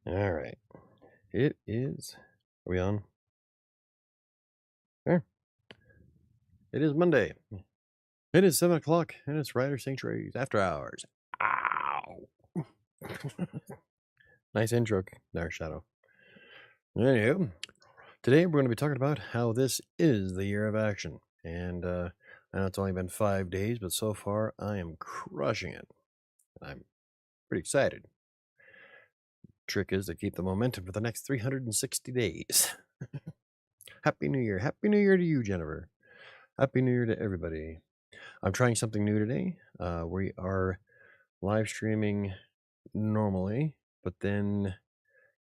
All right. It is. Are we on? Sure. It is Monday. It is 7 o'clock, and it's WriterSanctuary's After Hours. Ow! Nice intro there, Shadow. Anywho, today we're going to be talking about how this is the year of action. And I know it's only been 5 days, but so far I am crushing it. I'm pretty excited. Trick is to keep the momentum for the next 360 days. Happy New Year. Happy New Year to you, Jennifer. Happy New Year to everybody. I'm trying something new today. We are live streaming normally, but then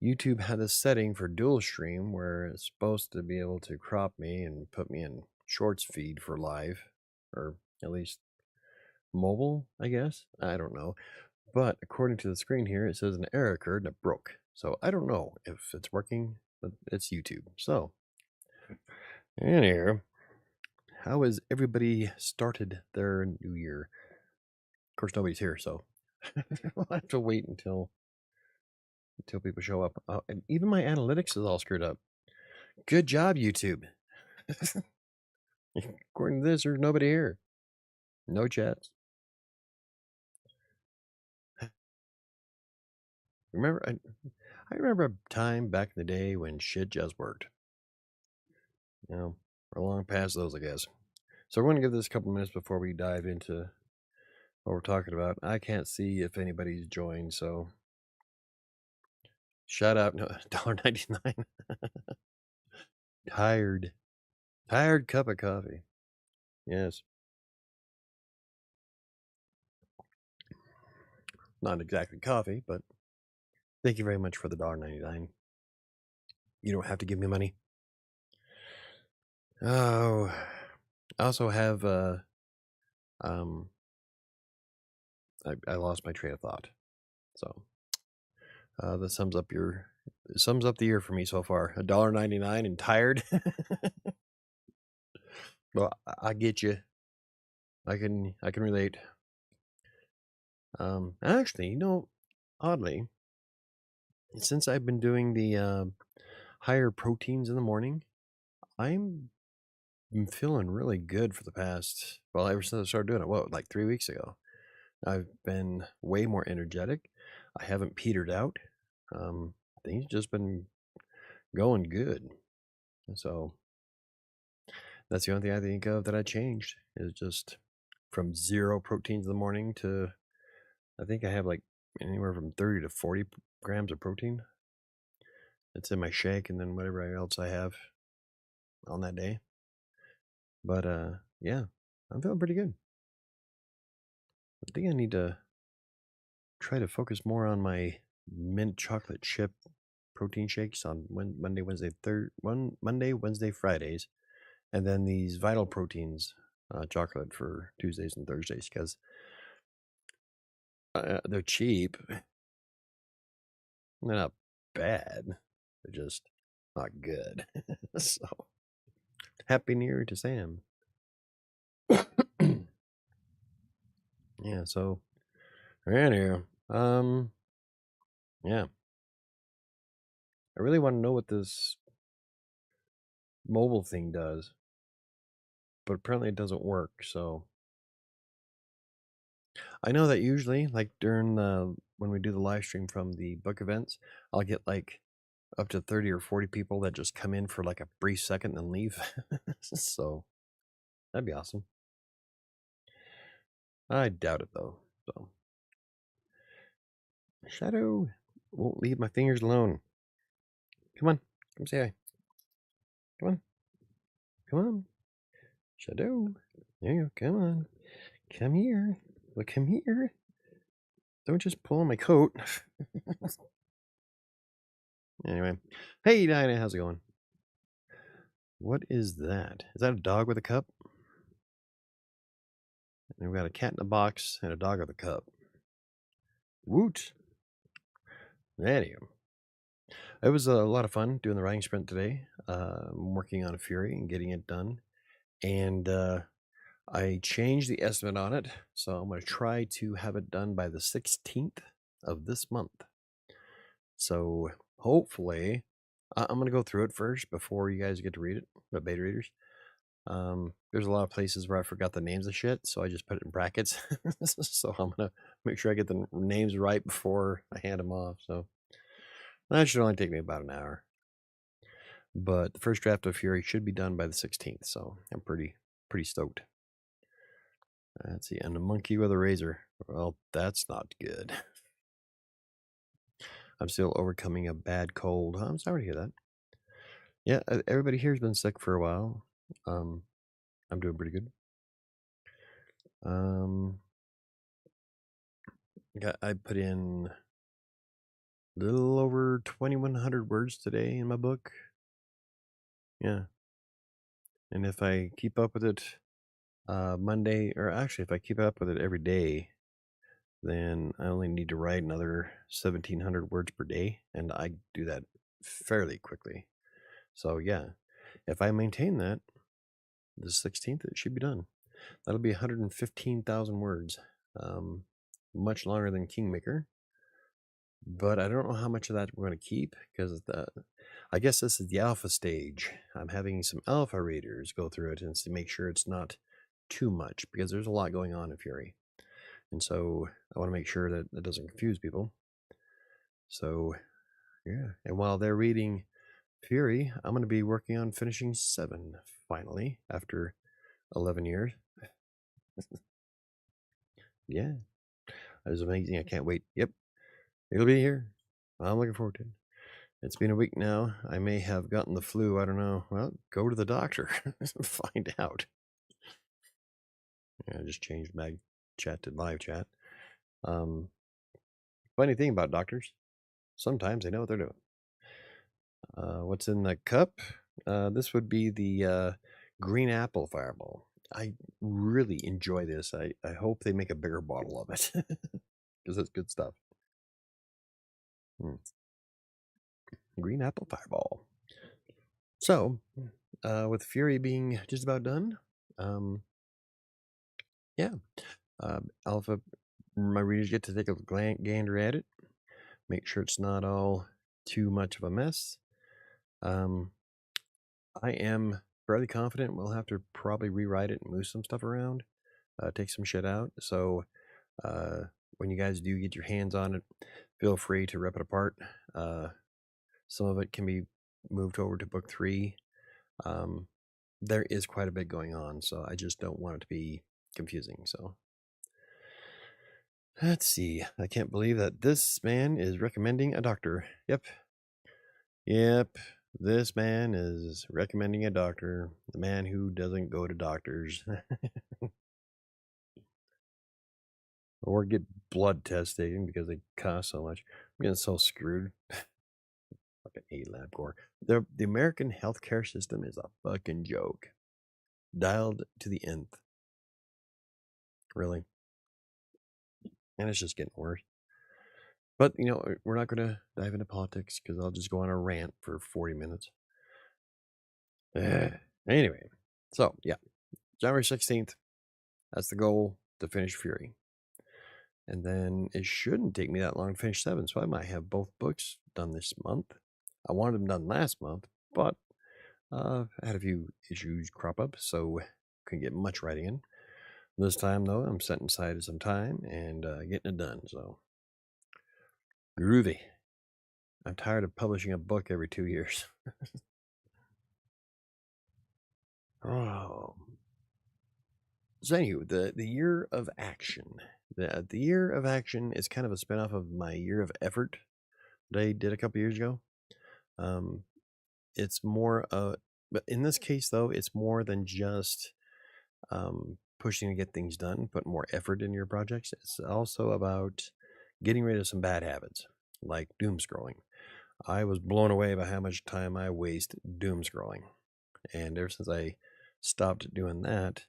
YouTube had a setting for dual stream where it's supposed to be able to crop me and put me in shorts feed for live, or at least mobile, I guess. I don't know. But according to the screen here, it says an error occurred and it broke. So I don't know if it's working, but it's YouTube. So, anyhow, how has everybody started their new year? Of course, nobody's here, so we'll have to wait until people show up. And even my analytics is all screwed up. Good job, YouTube. According to this, there's nobody here. No chats. Remember, I remember a time back in the day when shit just worked. You know, we're long past those, I guess. So we're going to give this a couple minutes before we dive into what we're talking about. I can't see if anybody's joined, so shout out. No, $1.99. Tired cup of coffee. Yes. Not exactly coffee, but thank you very much for the $1.99. You don't have to give me money. Oh, I also have I lost my train of thought. So that sums up the year for me so far. $1.99 and tired. Well, I get you. I can relate. Actually, oddly, since I've been doing the higher proteins in the morning, I'm feeling really good for the past, well, ever since I started doing it, like 3 weeks ago. I've been way more energetic. I haven't petered out. Things just been going good. So that's the only thing I think of that I changed, is just from 0 proteins in the morning to, I think I have like anywhere from 30 to 40 grams of protein. It's in my shake and then whatever else I have on that day. But yeah, I'm feeling pretty good. I think I need to try to focus more on my mint chocolate chip protein shakes on Monday, Wednesday, Fridays, and then these Vital Proteins chocolate for Tuesdays and Thursdays, because they're cheap. They're not bad. They're just not good. So, Happy New Year to Sam. Yeah. So, anyhow, yeah. I really want to know what this mobile thing does, but apparently it doesn't work. So I know that usually, like during when we do the live stream from the book events, I'll get like up to 30 or 40 people that just come in for like a brief second and then leave. So that'd be awesome. I doubt it though. So Shadow won't leave my fingers alone. Come on, come say hi. Come on, come on, Shadow. There you go. Come on, come here. Well, come here. Don't just pull on my coat. Anyway, hey Dinah, how's it going? What is that? Is that a dog with a cup? And we've got a cat in a box and a dog with a cup. Woot! Anyway, it was a lot of fun doing the writing sprint today. I'm working on Fury and getting it done. And I changed the estimate on it. So I'm going to try to have it done by the 16th of this month. So hopefully, I'm going to go through it first before you guys get to read it, the beta readers. There's a lot of places where I forgot the names of shit, so I just put it in brackets. So I'm going to make sure I get the names right before I hand them off. So that should only take me about an hour. But the first draft of Fury should be done by the 16th, so I'm pretty stoked. Let's see, and a monkey with a razor. Well, that's not good. I'm still overcoming a bad cold. I'm sorry to hear that. Yeah, everybody here's been sick for a while. I'm doing pretty good. I put in a little over 2,100 words today in my book. Yeah. And if I keep up with it Monday, or actually if I keep up with it every day, then I only need to write another 1,700 words per day, and I do that fairly quickly. So yeah, if I maintain that, the 16th, it should be done. That'll be 115,000 words, much longer than Kingmaker. But I don't know how much of that we're going to keep, because I guess this is the alpha stage. I'm having some alpha readers go through it and to make sure it's not too much, because there's a lot going on in Fury. And so I want to make sure that it doesn't confuse people. So, yeah. And while they're reading Fury, I'm going to be working on finishing 7 finally after 11 years. Yeah. That is amazing. I can't wait. Yep. It'll be here. I'm looking forward to it. It's been a week now. I may have gotten the flu. I don't know. Well, go to the doctor. Find out. Yeah, I just changed mag chat to live chat. Funny thing about doctors, sometimes they know what they're doing. What's in the cup? This would be the green apple fireball. I really enjoy this. I hope they make a bigger bottle of it, because it's good stuff. Green apple fireball. So, with Fury being just about done, yeah, alpha, my readers get to take a gander at it, make sure it's not all too much of a mess. I am fairly confident we'll have to probably rewrite it and move some stuff around, take some shit out. So when you guys do get your hands on it, feel free to rip it apart. Some of it can be moved over to book 3. There is quite a bit going on, so I just don't want it to be confusing. So let's see. I can't believe that this man is recommending a doctor. Yep. This man is recommending a doctor. The man who doesn't go to doctors. Or get blood tests taken because they cost so much. I'm getting so screwed. Fucking hate LabCorp. The American healthcare system is a fucking joke. Dialed to the nth. Really. And it's just getting worse. But, we're not going to dive into politics, because I'll just go on a rant for 40 minutes. Anyway, so, yeah. January 16th, that's the goal, to finish Fury. And then it shouldn't take me that long to finish 7, so I might have both books done this month. I wanted them done last month, but I had a few issues crop up, so couldn't get much writing in. This time, though, I'm setting aside some time and getting it done, so groovy. I'm tired of publishing a book every 2 years. Oh. So anyway, the year of action. The year of action is kind of a spinoff of my year of effort that I did a couple years ago. It's more but in this case though, it's more than just pushing to get things done, put more effort in your projects. It's also about getting rid of some bad habits, like doom scrolling. I was blown away by how much time I waste doom scrolling. And ever since I stopped doing that,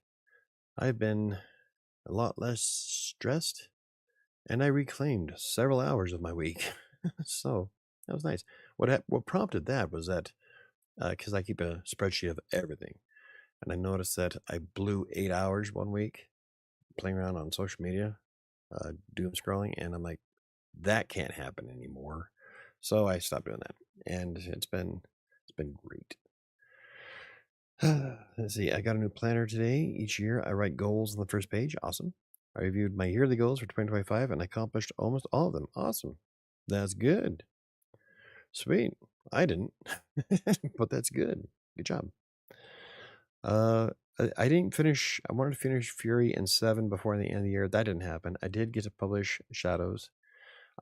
I've been a lot less stressed, and I reclaimed several hours of my week. So that was nice. What prompted that was that because I keep a spreadsheet of everything, and I noticed that I blew 8 hours one week playing around on social media, doom scrolling, and I'm like, that can't happen anymore. So I stopped doing that, and it's been great. Let's see. I got a new planner today. Each year, I write goals on the first page. Awesome. I reviewed my yearly goals for 2025 and accomplished almost all of them. Awesome. That's good. Sweet. I didn't, but that's good. Good job. I didn't finish. I wanted to finish Fury and 7 before the end of the year. That didn't happen. I did get to publish Shadows.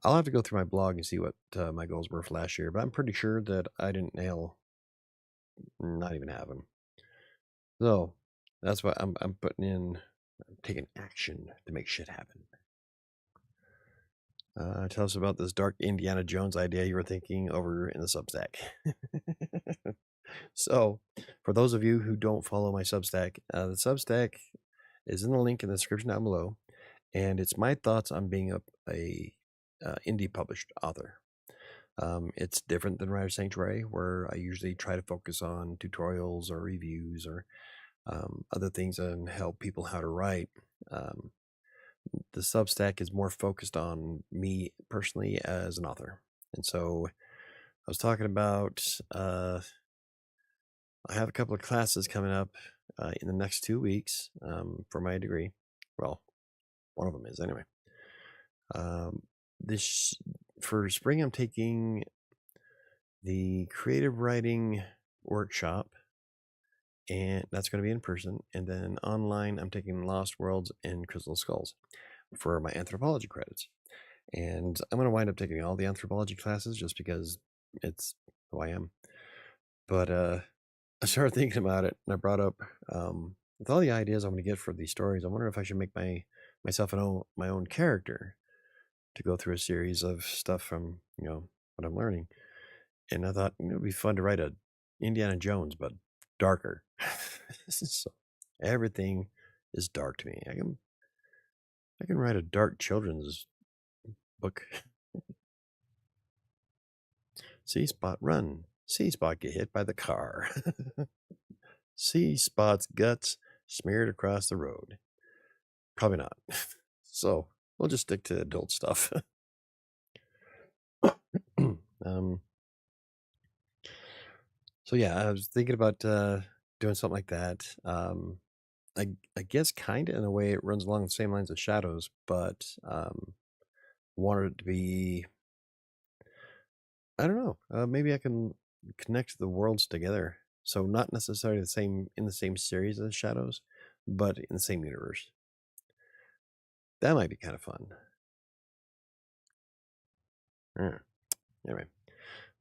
I'll have to go through my blog and see what my goals were for last year, but I'm pretty sure that I didn't nail not even half them. So that's why I'm putting in, taking action to make shit happen. Tell us about this dark Indiana Jones idea you were thinking over in the Substack. So, for those of you who don't follow my Substack, the Substack is in the link in the description down below, and it's my thoughts on being a indie published author. It's different than WriterSanctuary, where I usually try to focus on tutorials or reviews or other things and help people how to write. The Substack is more focused on me personally as an author. And so I was talking about, I have a couple of classes coming up in the next 2 weeks for my degree. Well, one of them is anyway. This for spring, I'm taking the creative writing workshop, and that's going to be in person. And then online, I'm taking Lost Worlds and Crystal Skulls for my anthropology credits. And I'm going to wind up taking all the anthropology classes just because it's who I am. But I started thinking about it, and I brought up with all the ideas I'm going to get for these stories, I wonder if I should make myself my own character to go through a series of stuff from what I'm learning. And I thought it would be fun to write a Indiana Jones, but darker. So everything is dark to me. I can write a dark children's book. See Spot run. See Spot get hit by the car. See Spot's guts smeared across the road. Probably not. So we'll just stick to adult stuff. So yeah, I was thinking about doing something like that. I guess kind of in a way it runs along the same lines as Shadows, but wanted it to be, I don't know, maybe I can connect the worlds together. So not necessarily in the same series as Shadows, but in the same universe. That might be kind of fun. Anyway,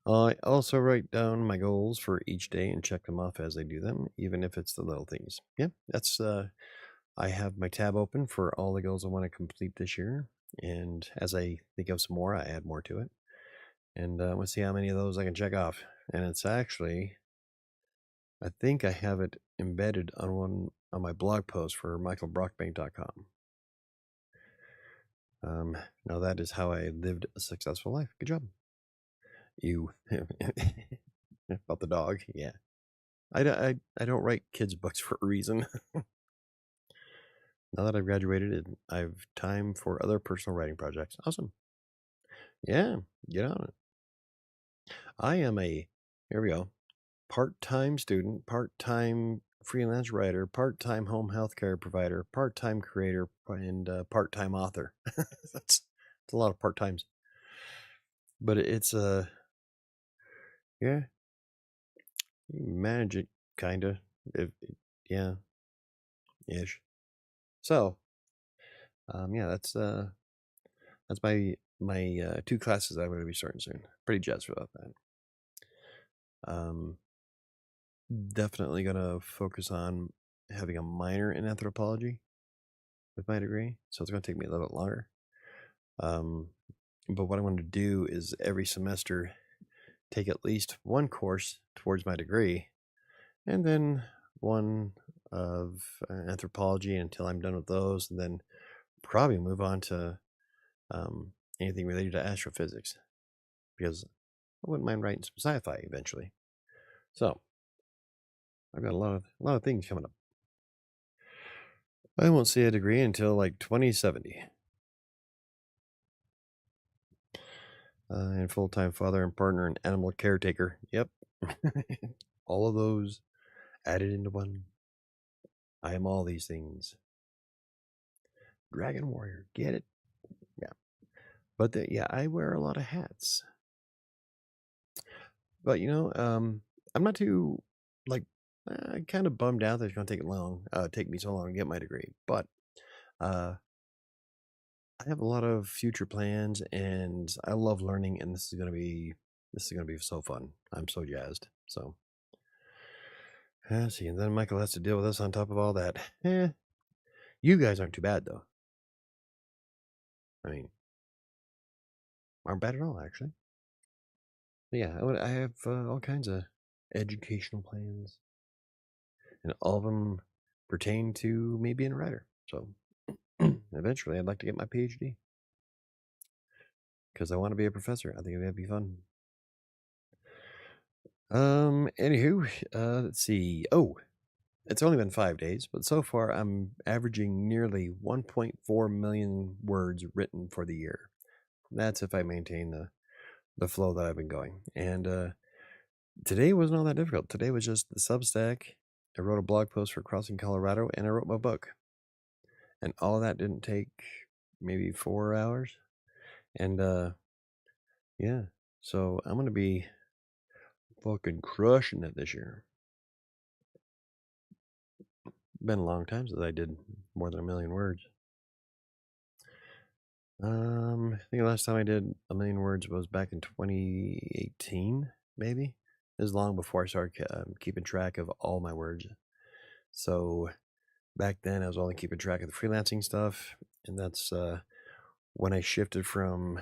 I also write down my goals for each day and check them off as I do them, even if it's the little things. Yeah, that's I have my tab open for all the goals I want to complete this year, and as I think of some more, I add more to it. And we'll see how many of those I can check off. And it's actually, I think I have it embedded on my blog post for michaelbrockbank.com. Now that is how I lived a successful life. Good job. You about the dog? Yeah. I don't write kids' books for a reason. Now that I've graduated, I've time for other personal writing projects. Awesome. Yeah, get on it. I am here we go, part-time student, part-time freelance writer, part-time home healthcare provider, part-time creator, and part-time author. That's a lot of part-times. But it's yeah, you manage it kind of. Yeah, ish. So, yeah, that's my 2 classes I'm going to be starting soon. Pretty jazzed about that. Definitely going to focus on having a minor in anthropology with my degree, so it's going to take me a little bit longer. But what I want to do is every semester take at least one course towards my degree, and then one of anthropology until I'm done with those, and then probably move on to anything related to astrophysics, because I wouldn't mind writing some sci-fi eventually. So I've got a lot of things coming up. I won't see a degree until like 2070. and full-time father and partner and animal caretaker. Yep. All of those added into one. I am all these things. Dragon warrior, get it? Yeah. But yeah, I wear a lot of hats. But I'm not too like kind of bummed out that it's gonna take me so long to get my degree. But uh, I have a lot of future plans, and I love learning, and this is gonna be so fun. I'm so jazzed. So, see, and then Michael has to deal with us on top of all that. You guys aren't too bad though. I mean, aren't bad at all actually. But yeah, I have all kinds of educational plans, and all of them pertain to me being a writer. So, eventually, I'd like to get my PhD because I want to be a professor. I think that'd be fun. Anywho, let's see. Oh, it's only been 5 days, but so far I'm averaging nearly 1.4 million words written for the year. That's if I maintain the flow that I've been going. And today wasn't all that difficult. Today was just the Substack. I wrote a blog post for Crossing Colorado, and I wrote my book. And all of that didn't take maybe 4 hours. And yeah, so I'm gonna be fucking crushing it this year. Been a long time since I did more than 1 million words. I think the last time I did 1 million words was back in 2018, maybe. It was long before I started keeping track of all my words. So back then I was only keeping track of the freelancing stuff, and that's when I shifted from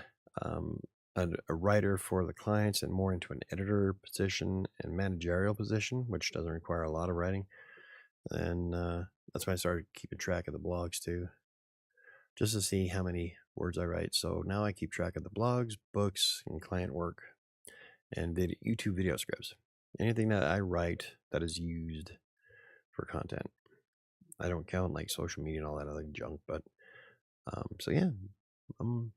a writer for the clients and more into an editor position and managerial position, which doesn't require a lot of writing. And that's when I started keeping track of the blogs too, just to see how many words I write. So now I keep track of the blogs, books, and client work, and YouTube video scripts. Anything that I write that is used for content. I don't count like social media and all that other junk, but so yeah, I'm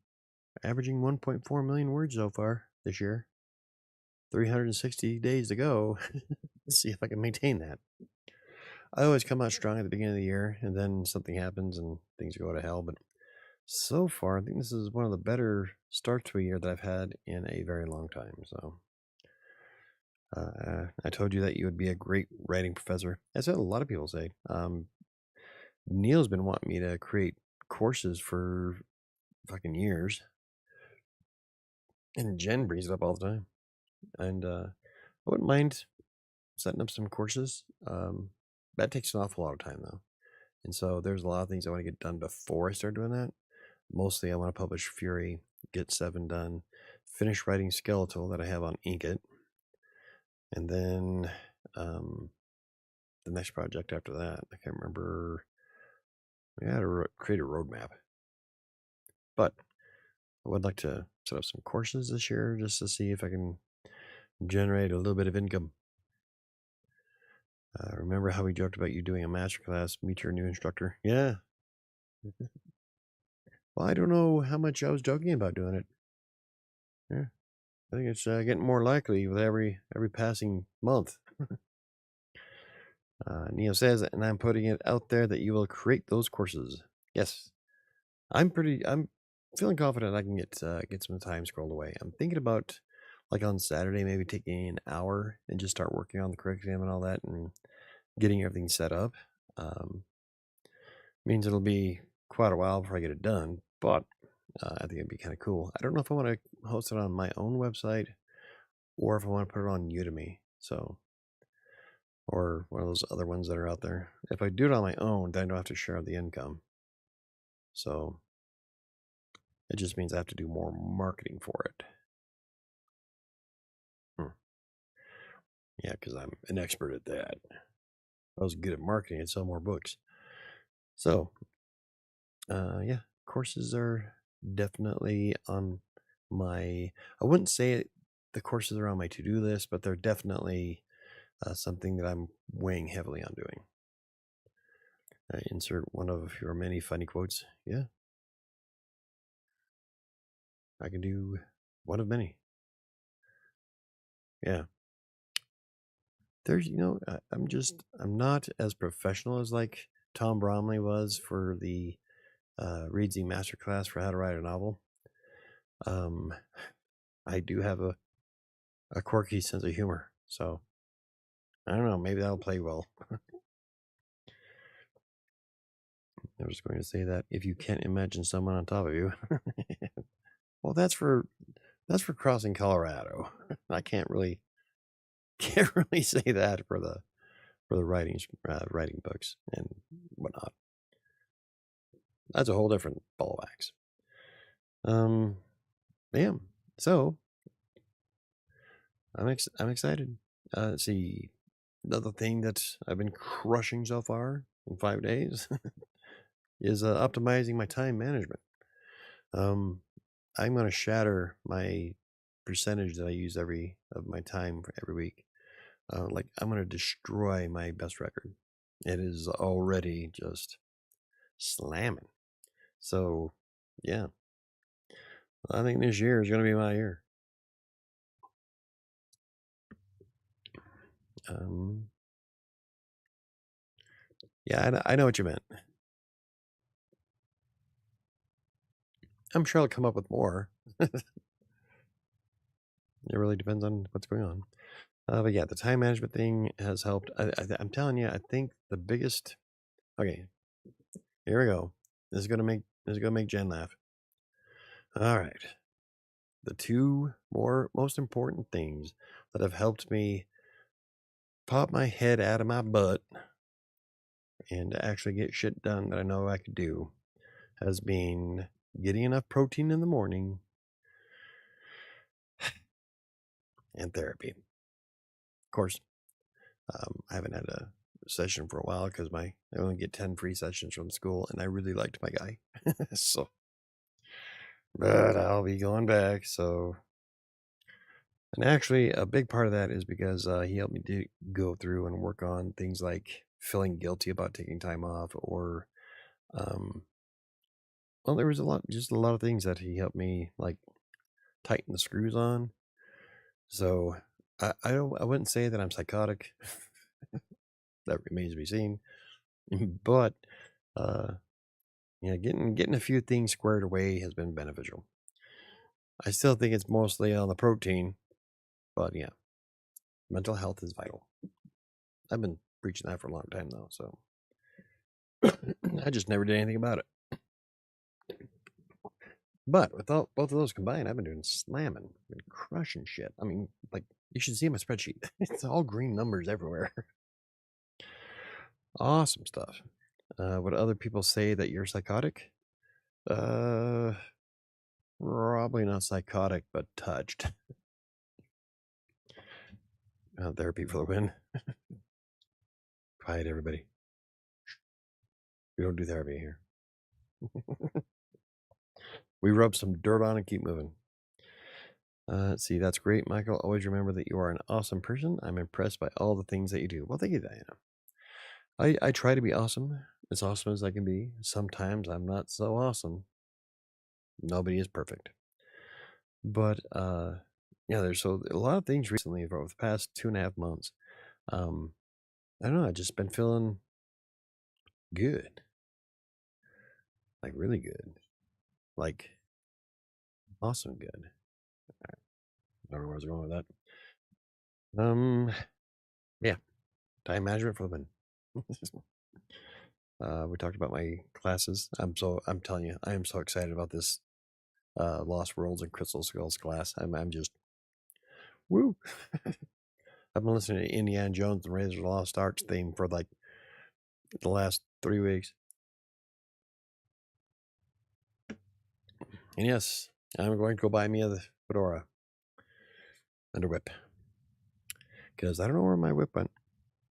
averaging 1.4 million words so far this year. 360 days to go. Let's see if I can maintain that. I always come out strong at the beginning of the year, and then something happens and things go to hell. But so far, I think this is one of the better starts to a year that I've had in a very long time. So I told you that you would be a great writing professor. That's what a lot of people say. Neil's been wanting me to create courses for fucking years, and Jen brings it up all the time. And I wouldn't mind setting up some courses. That takes an awful lot of time though, and so there's a lot of things I want to get done before I start doing that. Mostly, I want to publish Fury, get 7 done, finish writing Skeletal that I have on Inkitt, and then the next project after that, I can't remember. I had to create a roadmap, but I would like to set up some courses this year just to see if I can generate a little bit of income. Remember how we joked about you doing a masterclass, meet your new instructor? Yeah. Well, I don't know how much I was joking about doing it. Yeah, I think it's getting more likely with every passing month. Neo says, and I'm putting it out there that you will create those courses. Yes, I'm feeling confident I can get some time scrolled away. I'm thinking about like on Saturday maybe taking an hour and just start working on the curriculum and all that and getting everything set up. Means it'll be quite a while before I get it done, but I think it'd be kind of cool. I don't know if I want to host it on my own website or if I want to put it on Udemy. So, or one of those other ones that are out there. If I do it on my own, then I don't have to share the income. So it just means I have to do more marketing for it. Yeah, because I'm an expert at that. I was good at marketing, I'd sell more books. So, yeah, courses are definitely on my. I wouldn't say the courses are on my to-do list, but they're definitely something that I'm weighing heavily on doing. Insert one of your many funny quotes. Yeah, I can do one of many. Yeah. There's, I'm not as professional as like Tom Bromley was for the Readsy Masterclass for how to write a novel. I do have a quirky sense of humor, so I don't know. Maybe that'll play well. I was going to say that if you can't imagine someone on top of you, well, that's for crossing Colorado. I can't really say that for the writing books and whatnot. That's a whole different ball of wax. Yeah. So I'm excited. Let's see. Another thing that I've been crushing so far in 5 days is optimizing my time management. I'm going to shatter my percentage that I use of my time for every week. Like I'm going to destroy my best record. It is already just slamming. So, yeah, I think this year is going to be my year. Yeah, I know what you meant. I'm sure I'll come up with more. It really depends on what's going on. But yeah, the time management thing has helped. I'm telling you, I think the biggest. Okay, here we go. This is gonna make Jen laugh. All right, the two most important things that have helped me pop my head out of my butt and actually get shit done that I know I could do has been getting enough protein in the morning and therapy. Of course, I haven't had a session for a while because I only get 10 free sessions from school, and I really liked my guy. So, but I'll be going back. So, and actually, a big part of that is because he helped me to go through and work on things like feeling guilty about taking time off, or, well, there was just a lot of things that he helped me like tighten the screws on. So, I wouldn't say that I'm psychotic. That remains to be seen. But getting a few things squared away has been beneficial. I still think it's mostly on the protein, but yeah, mental health is vital. I've been preaching that for a long time though, so I just never did anything about it. But with both of those combined, I've been doing slamming, been crushing shit. I mean, like you should see my spreadsheet. It's all green numbers everywhere. Awesome stuff. Would other people say that you're psychotic? Probably not psychotic, but touched. Therapy for the win. Quiet, everybody. We don't do therapy here. We rub some dirt on and keep moving. Let's see. That's great, Michael. Always remember that you are an awesome person. I'm impressed by all the things that you do. Well, thank you, Diana. I try to be awesome as I can be. Sometimes I'm not so awesome. Nobody is perfect. But yeah, there's a lot of things recently over the past 2.5 months. I don't know. I've just been feeling good, like really good, like awesome good. I don't know where I was going with that. Yeah, time management for the win. We talked about my classes. I'm telling you, I am so excited about this Lost Worlds and Crystal Skulls class. I'm just woo. I've been listening to Indiana Jones and Raiders of the Lost Ark theme for like the last 3 weeks. And yes, I'm going to go buy me a fedora and a whip. Because I don't know where my whip went.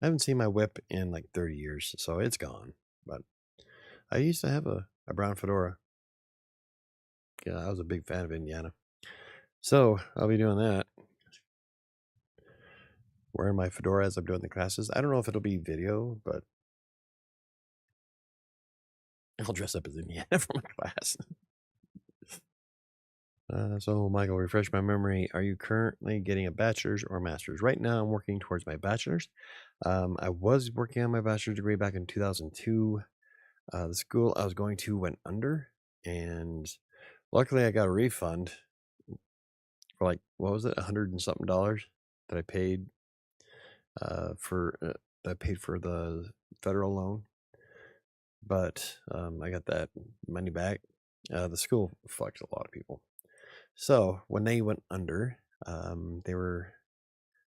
I haven't seen my whip in like 30 years, so it's gone. But I used to have a brown fedora. Yeah, I was a big fan of Indiana. So I'll be doing that. Wearing my fedora as I'm doing the classes. I don't know if it'll be video, but I'll dress up as Indiana for my class. So, Michael, refresh my memory. Are you currently getting a bachelor's or master's? Right now, I'm working towards my bachelor's. I was working on my bachelor's degree back in 2002. The school I was going to went under, and luckily, I got a refund for like, what was it, $100 and something that I paid for the federal loan. But I got that money back. The school fucked a lot of people. So when they went under, they were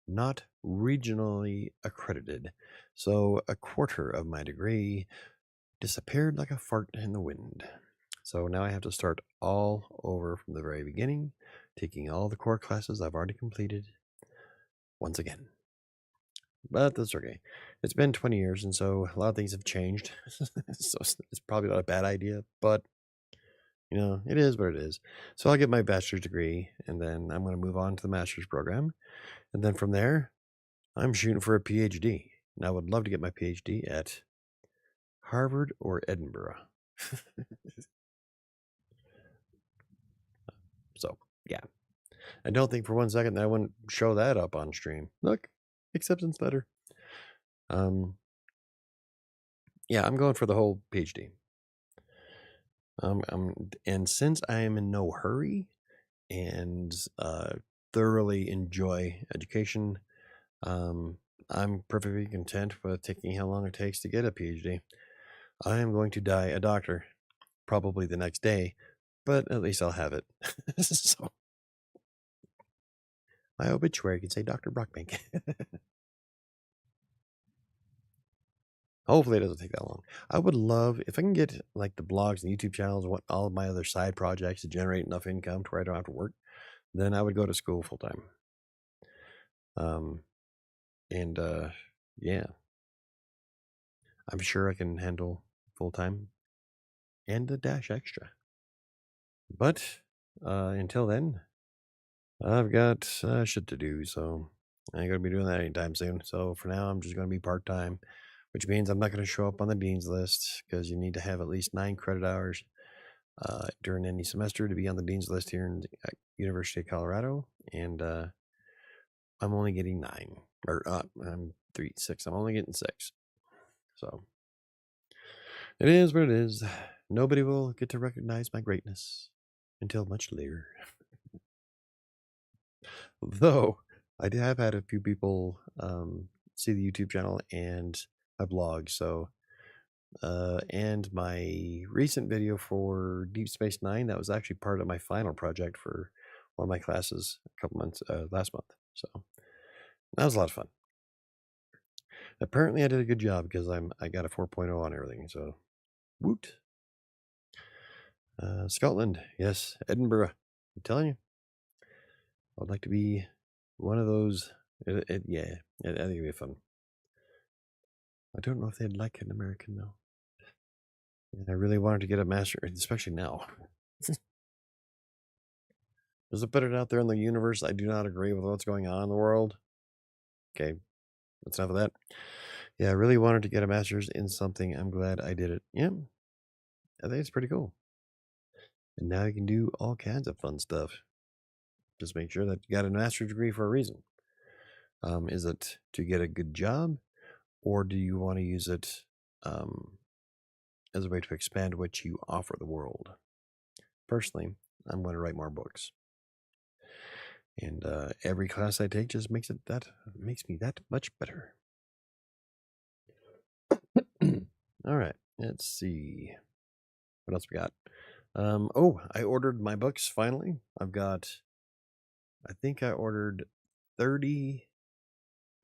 not regionally accredited. So a quarter of my degree disappeared like a fart in the wind. So now I have to start all over from the very beginning, taking all the core classes I've already completed once again. But that's okay. It's been 20 years, and so a lot of things have changed. So it's probably not a bad idea, but it is what it is. So I'll get my bachelor's degree, and then I'm going to move on to the master's program. And then from there, I'm shooting for a PhD. And I would love to get my PhD at Harvard or Edinburgh. So, yeah. I don't think for 1 second that I wouldn't show that up on stream. Look, acceptance letter. Yeah, I'm going for the whole PhD. And since I am in no hurry and thoroughly enjoy education, I'm perfectly content with taking how long it takes to get a PhD. I am going to die a doctor, probably the next day, but at least I'll have it. So my obituary can say Dr. Brockbank. Hopefully it doesn't take that long. I would love if I can get like the blogs and YouTube channels and what all of my other side projects to generate enough income to where I don't have to work, then I would go to school full time. And yeah, I'm sure I can handle full time and a dash extra. But until then, I've got shit to do, so I ain't gonna be doing that anytime soon. So for now, I'm just gonna be part time, which means I'm not gonna show up on the dean's list because you need to have at least 9 credit hours during any semester to be on the dean's list here in University of Colorado, and I'm only getting 9, or I'm 6. I'm only getting 6, so it is what it is. Nobody will get to recognize my greatness until much later. Though I have had a few people see the YouTube channel and my blog. So, and my recent video for Deep Space Nine, that was actually part of my final project for one of my classes a couple months last month. So that was a lot of fun. Apparently, I did a good job because I got a 4.0 on everything. So, woot. Scotland, yes, Edinburgh. I'm telling you, I'd like to be one of those. Yeah, I think it'd be fun. I don't know if they'd like an American though. And I really wanted to get a master, especially now. Does it put it out there in the universe? I do not agree with what's going on in the world. Okay, that's enough of that. Yeah, I really wanted to get a master's in something. I'm glad I did it. Yeah, I think it's pretty cool. And now you can do all kinds of fun stuff. Just make sure that you got a master's degree for a reason. Is it to get a good job, or do you want to use it as a way to expand what you offer the world? Personally, I'm going to write more books. And every class I take just makes me that much better. All right, let's see what else we got. I ordered my books finally. I think I ordered 30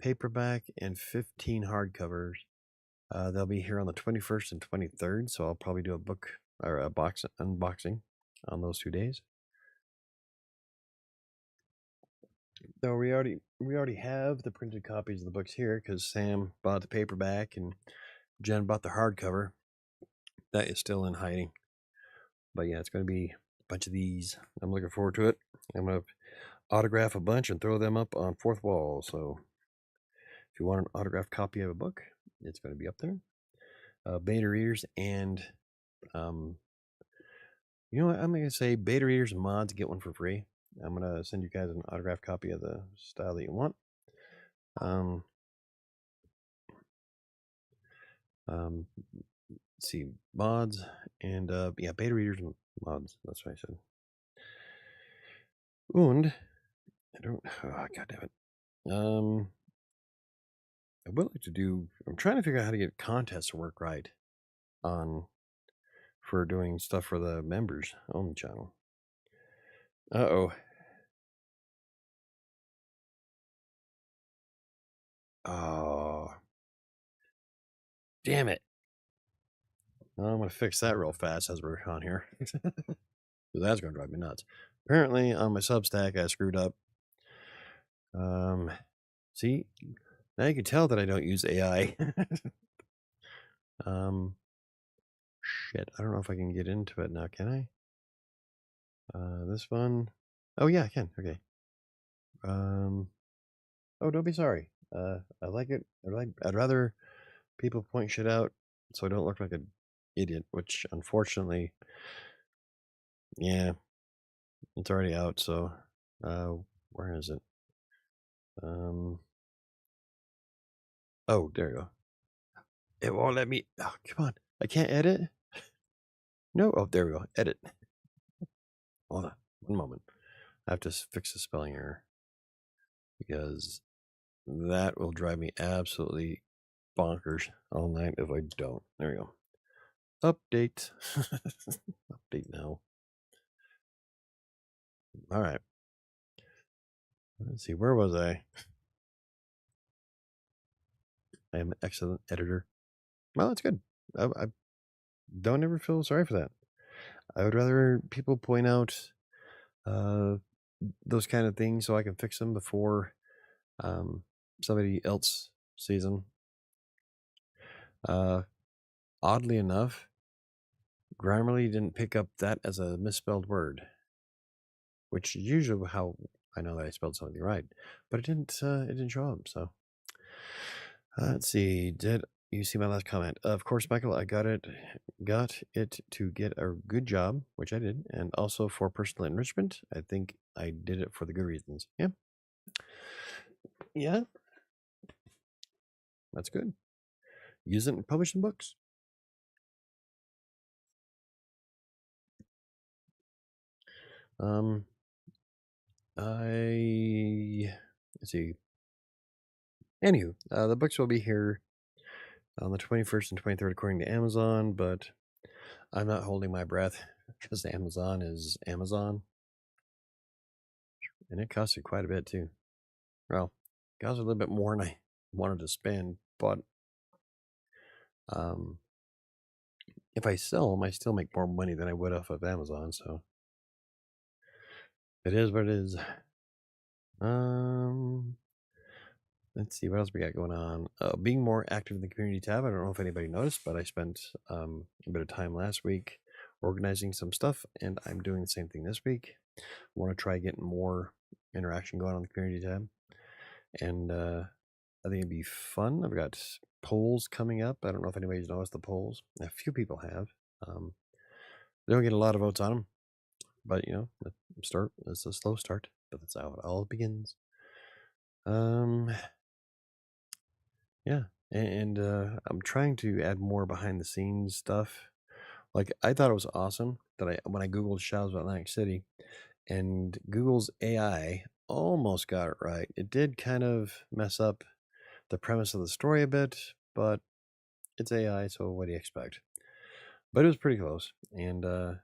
paperback and 15 hardcovers. They'll be here on the 21st and 23rd, so I'll probably do a book or a box unboxing on those 2 days. Though we already have the printed copies of the books here because Sam bought the paperback and Jen bought the hardcover. That is still in hiding. But yeah, it's going to be a bunch of these. I'm looking forward to it. I'm going to autograph a bunch and throw them up on fourth wall. So if you want an autographed copy of a book, it's going to be up there. Beta readers and You know what? I'm gonna say beta readers and mods get one for free. I'm gonna send you guys an autographed copy of the style that you want. Um, let's see, mods and yeah, beta readers and mods. That's what I said. And I don't. Oh, God damn it. I would like to do. I'm trying to figure out how to get contests to work right on for doing stuff for the members on the channel. Uh-oh. Oh, damn it. Well, I'm going to fix that real fast as we're on here. That's going to drive me nuts. Apparently, on my Substack, I screwed up. See, now you can tell that I don't use AI. Shit, I don't know if I can get into it now, can I? This one. Oh, yeah, I can. Okay. Oh, don't be sorry. I like it. I'd rather people point shit out so I don't look like an idiot, which unfortunately, yeah, it's already out. So, where is it? Oh, there you go. It won't let me. Oh, come on. I can't edit. No. Oh, there we go. Edit. Hold on. One moment. I have to fix the spelling error because that will drive me absolutely bonkers all night if I don't. There we go. Update. Update now. All right. Let's see. Where was I? I am an excellent editor. Well, that's good. I don't ever feel sorry for that. I would rather people point out those kind of things so I can fix them before somebody else sees them. Oddly enough, Grammarly didn't pick up that as a misspelled word, which is usually how I know that I spelled something right, but it didn't. It didn't show up. So let's see. Did you see my last comment? Of course, Michael. I got it to get a good job, which I did, and also for personal enrichment. I think I did it for the good reasons. Yeah. Yeah. That's good. Use it and publish some books. Let's see. Anywho, the books will be here on the 21st and 23rd, according to Amazon, but I'm not holding my breath because Amazon is Amazon, and it costed quite a bit too. Well, it cost a little bit more than I wanted to spend, but if I sell them, I still make more money than I would off of Amazon, so it is what it is. Let's see what else we got going on. Being more active in the community tab. I don't know if anybody noticed, but I spent a bit of time last week organizing some stuff, and I'm doing the same thing this week. I want to try getting more interaction going on the community tab, and I think it'd be fun. I've got polls coming up. I don't know if anybody's noticed the polls. A few people have. They don't get a lot of votes on them, but you know, it's a slow start, but that's how it all begins. Yeah, and I'm trying to add more behind the scenes stuff. Like I thought it was awesome that when I googled Shadows of Atlantic City, and Google's AI almost got it right. It did kind of mess up the premise of the story a bit, but it's AI, so what do you expect? But it was pretty close, and I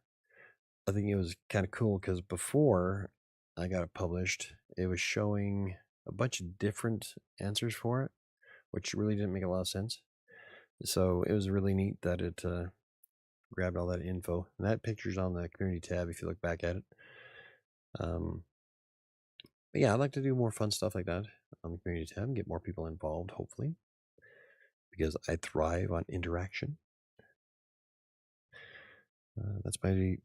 think it was kind of cool because before I got it published, it was showing a bunch of different answers for it, which really didn't make a lot of sense. So it was really neat that it grabbed all that info. And that picture's on the community tab if you look back at it. But yeah, I'd like to do more fun stuff like that on the community tab and get more people involved, hopefully, because I thrive on interaction. That's been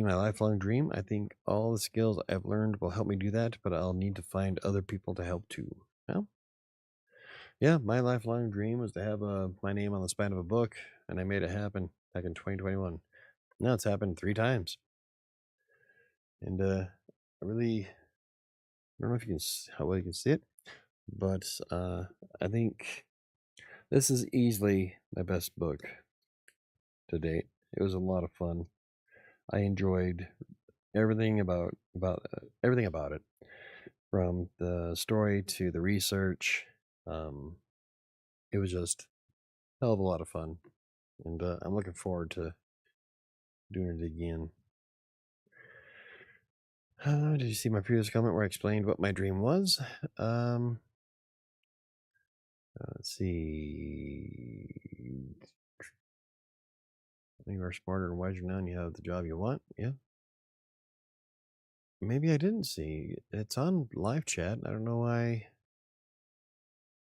my lifelong dream. I think all the skills I've learned will help me do that, but I'll need to find other people to help too. Yeah, my lifelong dream was to have my name on the spine of a book, and I made it happen back in 2021. Now it's happened 3 times. And I really don't know if you can how well you can see it, but I think this is easily my best book to date. It was a lot of fun. I enjoyed everything about it, from the story to the research. Um, it was just a hell of a lot of fun, and I'm looking forward to doing it again. Did you see my previous comment where I explained what my dream was? Let's see. You are smarter and wiser now, and you have the job you want. Yeah. Maybe I didn't see. It's on live chat. I don't know why.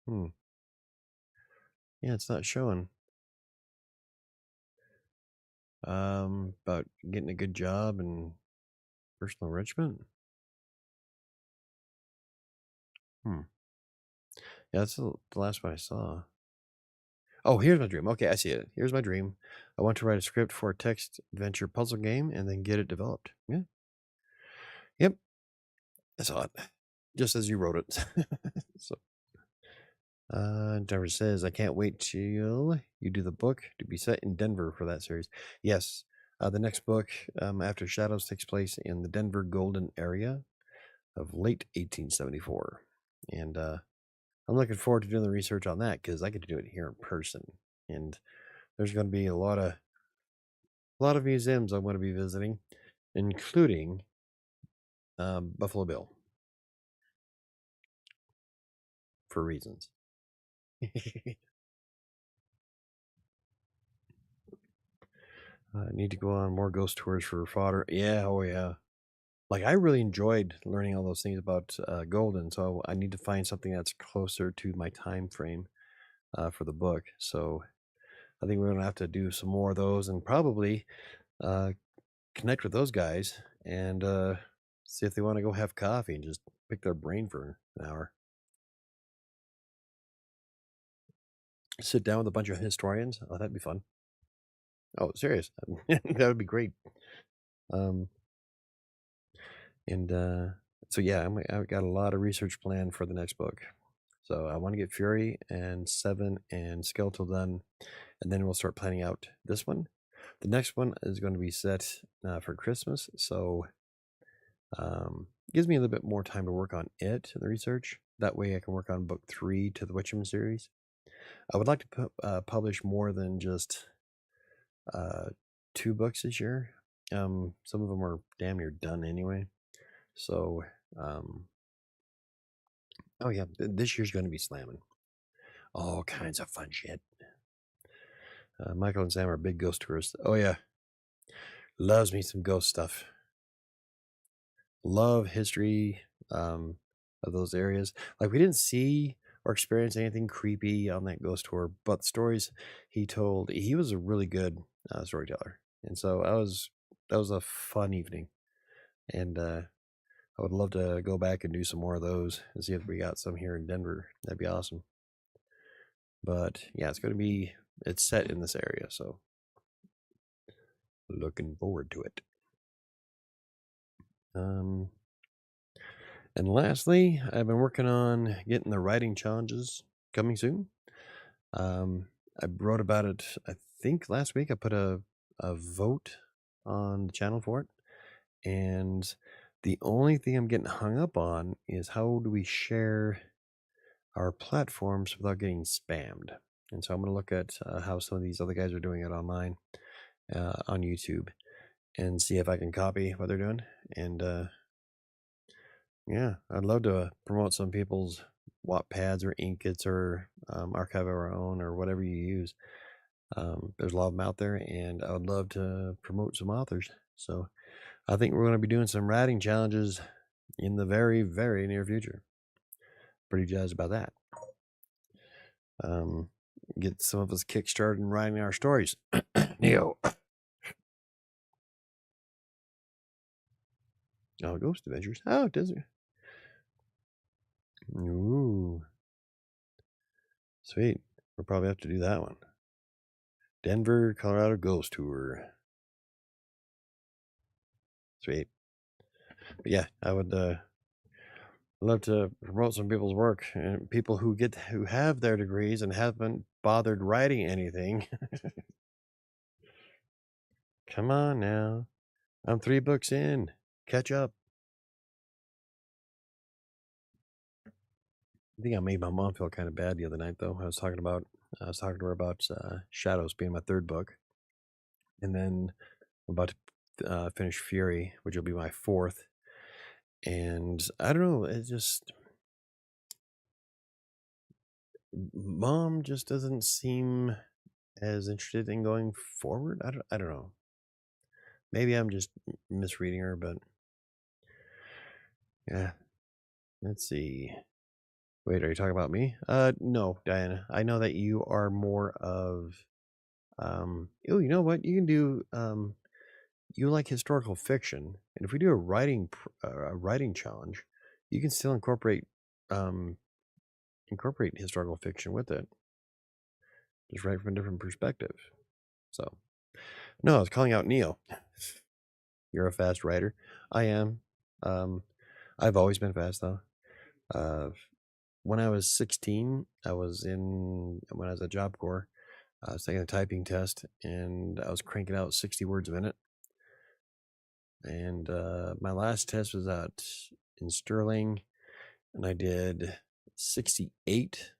Yeah, it's not showing. About getting a good job and personal enrichment. Yeah, that's the last one I saw. Oh, here's my dream. Okay, I see it. Here's my dream. I want to write a script for a text adventure puzzle game and then get it developed. Yeah. Yep. I saw it. Just as you wrote it. So, Denver says, I can't wait till you do the book to be set in Denver for that series. Yes. The next book, After Shadows, takes place in the Denver Golden area of late 1874. And I'm looking forward to doing the research on that because I get to do it here in person. And there's going to be a lot of museums I'm going to be visiting, including Buffalo Bill, for reasons. I need to go on more ghost tours for fodder. Yeah, oh yeah. Like, I really enjoyed learning all those things about Golden, so I need to find something that's closer to my time frame for the book. So I think we're going to have to do some more of those and probably connect with those guys and see if they want to go have coffee and just pick their brain for an hour. Sit down with a bunch of historians. Oh, that'd be fun. Oh, serious. That would be great. Um, and so yeah, I've got a lot of research planned for the next book. So I want to get Fury and Seven and Skeletal done, and then we'll start planning out this one. The next one is going to be set for Christmas, so gives me a little bit more time to work on it, the research. That way I can work on book 3 to the Witcham series. I would like to publish more than just 2 books this year. Some of them are damn near done anyway. So, oh yeah, this year's going to be slamming. All kinds of fun shit. Michael and Sam are big ghost tourists. Oh yeah, loves me some ghost stuff. Love history of those areas. Like, we didn't see or experience anything creepy on that ghost tour, but the stories he told, he was a really good storyteller, and so that was a fun evening, and I would love to go back and do some more of those and see if we got some here in Denver. That'd be awesome. But yeah, it's set in this area, so looking forward to it. And lastly, I've been working on getting the writing challenges coming soon. I wrote about it, I think last week. I put a vote on the channel for it. And the only thing I'm getting hung up on is how do we share our platforms without getting spammed. And so I'm going to look at how some of these other guys are doing it online on YouTube and see if I can copy what they're doing. And yeah, I'd love to promote some people's Wattpads or Inkits or Archive of Our Own or whatever you use. There's a lot of them out there, and I would love to promote some authors. So I think we're going to be doing some writing challenges in the very, very near future. Pretty jazzed about that. Get some of us kickstarted in writing our stories. Neo. Oh, Ghost Adventures. Oh, does it? Ooh. Sweet. We'll probably have to do that one. Denver, Colorado Ghost Tour. Sweet. But yeah, I would love to promote some people's work and people who have their degrees and haven't bothered writing anything. Come on now. I'm 3 books in. Catch up. I think I made my mom feel kind of bad the other night, though. I was talking to her about Shadows being my 3rd book, and then I'm about to finish Fury, which will be my 4th. And I don't know, mom just doesn't seem as interested in going forward. I don't know. Maybe I'm just misreading her, but yeah. Let's see. Wait, are you talking about me? No, Diana. I know that you are more of oh, you know what? You can do you like historical fiction, and if we do a writing challenge, you can still um incorporate historical fiction with it, just write from a different perspective. So, no, I was calling out Neo. You're a fast writer. I am. Um, I've always been fast though. Uh, when I was 16, when I was at Job Corps, I was taking a typing test and I was cranking out 60 words a minute. And my last test was out in Sterling, and I did 68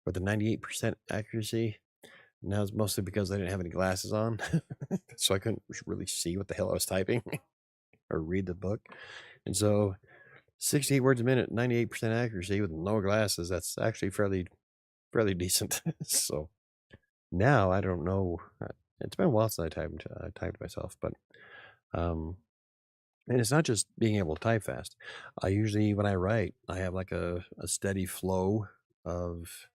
with a 98% accuracy. And that was mostly because I didn't have any glasses on, so I couldn't really see what the hell I was typing or read the book. And so 68 words a minute, 98% accuracy with no glasses, that's actually fairly decent. So now I don't know. It's been a while since I typed myself, but and it's not just being able to type fast. I usually, when I write, I have like a steady flow of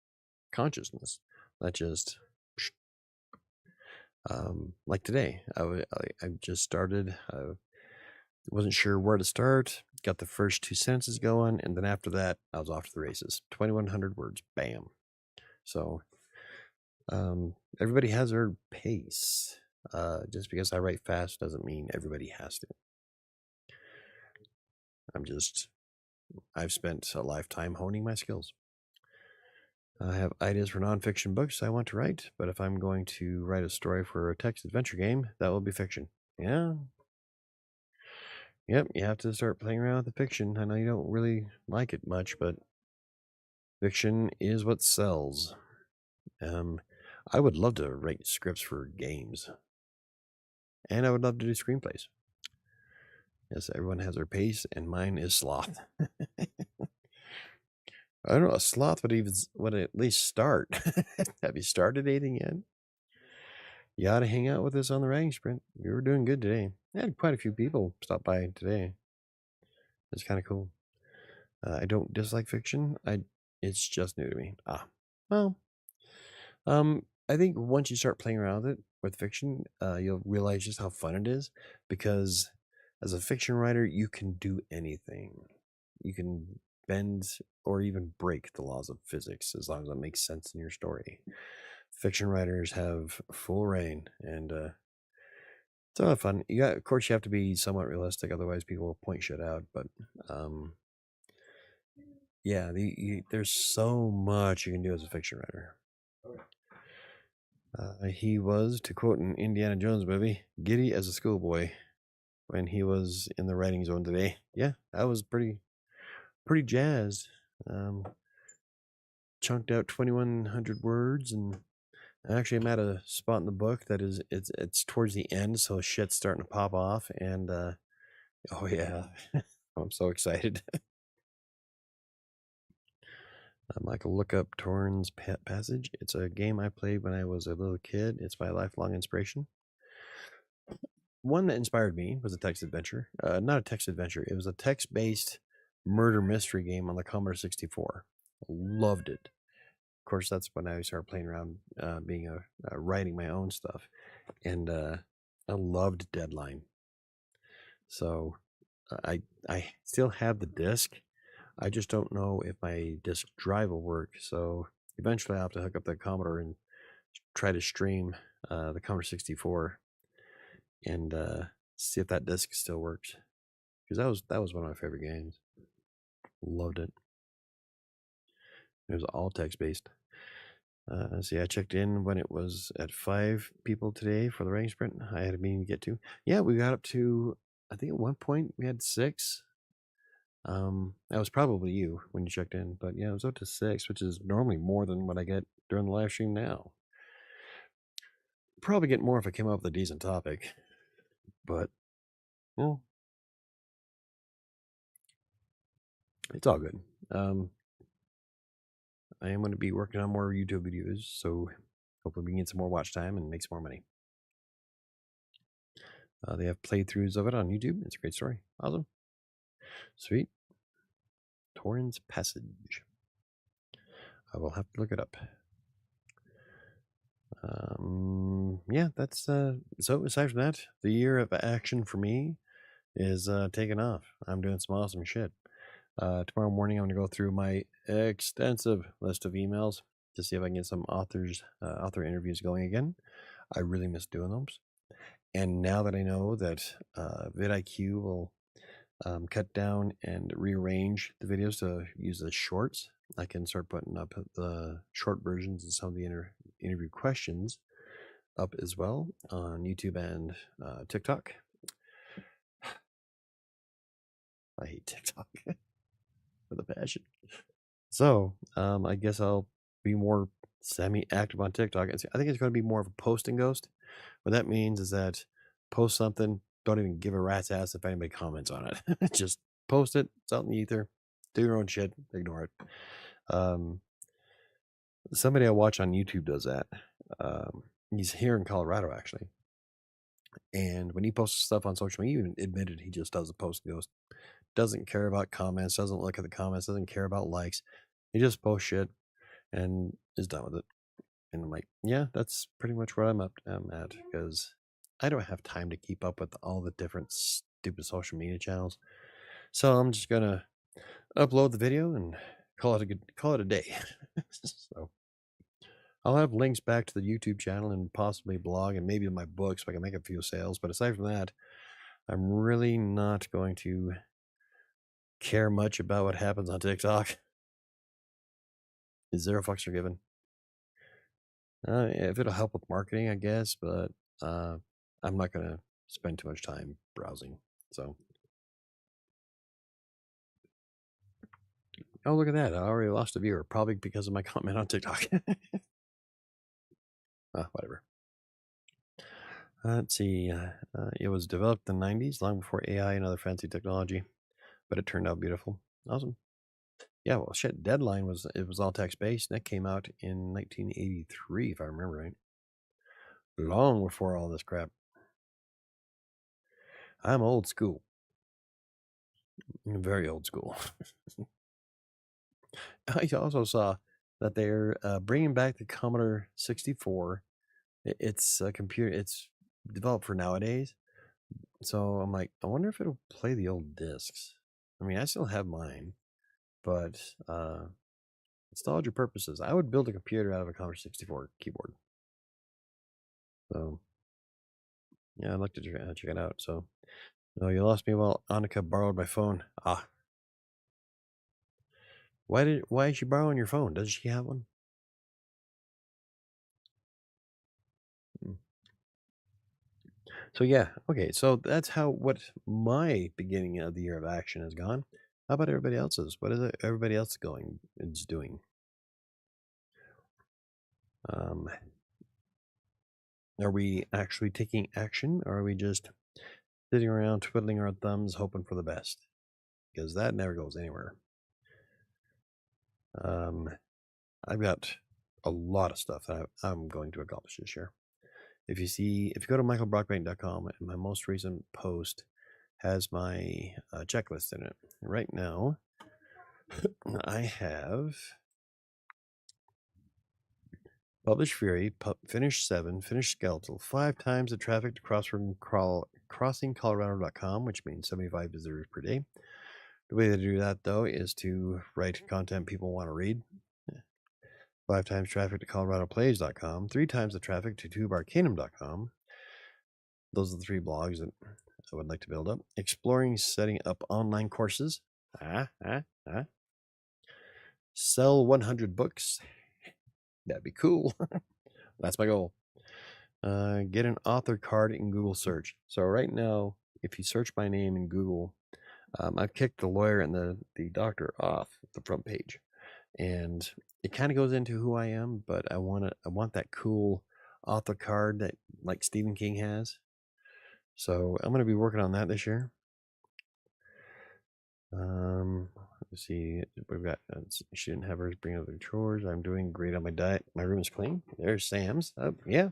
consciousness, not just like today. I just started. I wasn't sure where to start. Got the first 2 sentences going, and then after that, I was off to the races. 2,100 words, bam. So everybody has their pace. Just because I write fast doesn't mean everybody has to. I've spent a lifetime honing my skills. I have ideas for nonfiction books I want to write, but if I'm going to write a story for a text adventure game, that will be fiction. Yeah. Yep, you have to start playing around with the fiction. I know you don't really like it much, but fiction is what sells. I would love to write scripts for games, and I would love to do screenplays. Yes, everyone has their pace, and mine is sloth. I don't know. A sloth would at least start. Have you started anything yet? You ought to hang out with us on the writing sprint. We were doing good today. I had quite a few people stop by today. It's kind of cool. I don't dislike fiction. It's just new to me. Well, I think once you start playing around with fiction, you'll realize just how fun it is. Because as a fiction writer, you can do anything. You can bend or even break the laws of physics as long as it makes sense in your story. Fiction writers have full reign, and it's a lot of fun. Of course, you have to be somewhat realistic, otherwise people will point shit out. But yeah, there's so much you can do as a fiction writer. He was, to quote an Indiana Jones movie, giddy as a schoolboy when he was in the writing zone today. Yeah, I was pretty jazzed. Chunked out 2,100 words, and actually I'm at a spot in the book that it's towards the end, so shit's starting to pop off, and oh yeah, I'm so excited. Michael, look up Torrens Passage. It's a game I played when I was a little kid. It's my lifelong inspiration. One that inspired me was a text adventure. Not a text adventure. It was a text-based murder mystery game on the Commodore 64. Loved it. Of course, that's when I started playing around, writing my own stuff, and I loved Deadline. So I still have the disc. I just don't know if my disk drive will work. So eventually I'll have to hook up the Commodore and try to stream the Commodore 64 and see if that disk still works. because that was one of my favorite games. Loved it. It was all text based. See, I checked in when it was at 5 people today for the writing sprint. I had a meeting to get to. Yeah, we got up to, I think at one point we had 6. That was probably you when you checked in, but yeah, it was up to 6, which is normally more than what I get during the live stream now. Probably get more if I came up with a decent topic, but well, it's all good. I am going to be working on more YouTube videos, so hopefully we can get some more watch time and make some more money. They have playthroughs of it on YouTube. It's a great story. Awesome. Sweet. Torrens Passage. I will have to look it up. Yeah, that's so aside from that, the year of action for me is taking off. I'm doing some awesome shit. Tomorrow morning, I'm going to go through my extensive list of emails to see if I can get some author interviews going again. I really miss doing those. And now that I know that vidIQ will cut down and rearrange the videos to use the shorts, I can start putting up the short versions and some of the interview questions up as well on YouTube and TikTok. I hate TikTok with a passion. So I guess I'll be more semi-active on TikTok. I think it's going to be more of a posting ghost. What that means is that post something, don't even give a rat's ass if anybody comments on it. Just post it, it's out in the ether, do your own shit, ignore it. Somebody I watch on YouTube does that. He's here in Colorado, actually. And when he posts stuff on social media, he even admitted he just does a post ghost. Doesn't care about comments, doesn't look at the comments, doesn't care about likes. He just posts shit and is done with it. And I'm like, yeah, that's pretty much where I'm at, because I don't have time to keep up with all the different stupid social media channels. So I'm just gonna upload the video and call it a day. So I'll have links back to the YouTube channel and possibly blog and maybe my books so I can make a few sales. But aside from that, I'm really not going to care much about what happens on TikTok. 0 fucks are given. If it'll help with marketing, I guess, but I'm not going to spend too much time browsing. So, oh, look at that. I already lost a viewer, probably because of my comment on TikTok. Whatever. Let's see. It was developed in the 90s, long before AI and other fancy technology, but it turned out beautiful. Awesome. Yeah, well, shit. Deadline was all text based. That came out in 1983, if I remember right. Long before all this crap. I'm old school. Very old school. I also saw that they're bringing back the Commodore 64. It's a computer. It's developed for nowadays. So I'm like, I wonder if it'll play the old discs. I mean, I still have mine, but nostalgia purposes, I would build a computer out of a Commodore 64 keyboard. So yeah, I'd like to check it out. So, no, you lost me while Annika borrowed my phone. Why is she borrowing your phone? Does she have one? So yeah, okay. So that's what my beginning of the year of action has gone. How about everybody else's? What is it everybody else is doing? Are we actually taking action, or are we just sitting around twiddling our thumbs, hoping for the best? Because that never goes anywhere. I've got a lot of stuff that I'm going to accomplish this year. If you go to michaelbrockbank.com, my most recent post has my checklist in it. Right now, I have published Fury, finished 7, finished Skeletal, 5 times the traffic to crossingcolorado.com, which means 75 visitors per day. The way to do that, though, is to write content people want to read. 5 times traffic to coloradoplays.com, 3 times the traffic to tubearcanum.com. Those are the 3 blogs that I would like to build up. Exploring setting up online courses. Ah, ah, ah. Sell 100 books. That'd be cool. That's my goal. Get an author card in Google search. So right now, if you search my name in Google, I've kicked the lawyer and the doctor off the front page, and it kind of goes into who I am. But I want that cool author card that like Stephen King has. So I'm going to be working on that this year. Let's see. We've got. She didn't have hers bring up the chores. I'm doing great on my diet. My room is clean. There's Sam's. Yeah,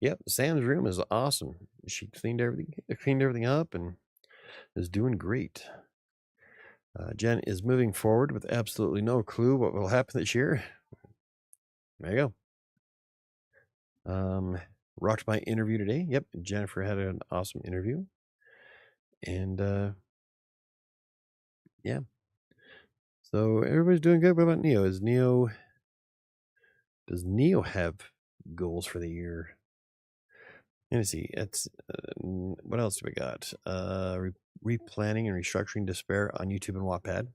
yep. Sam's room is awesome. She cleaned everything up, and is doing great. Jen is moving forward with absolutely no clue what will happen this year. There you go. Rocked my interview today. Yep, Jennifer had an awesome interview, and yeah. So everybody's doing good. What about Neo? Does Neo have goals for the year? Let me see. It's what else do we got? Replanning and restructuring Despair on YouTube and Wattpad.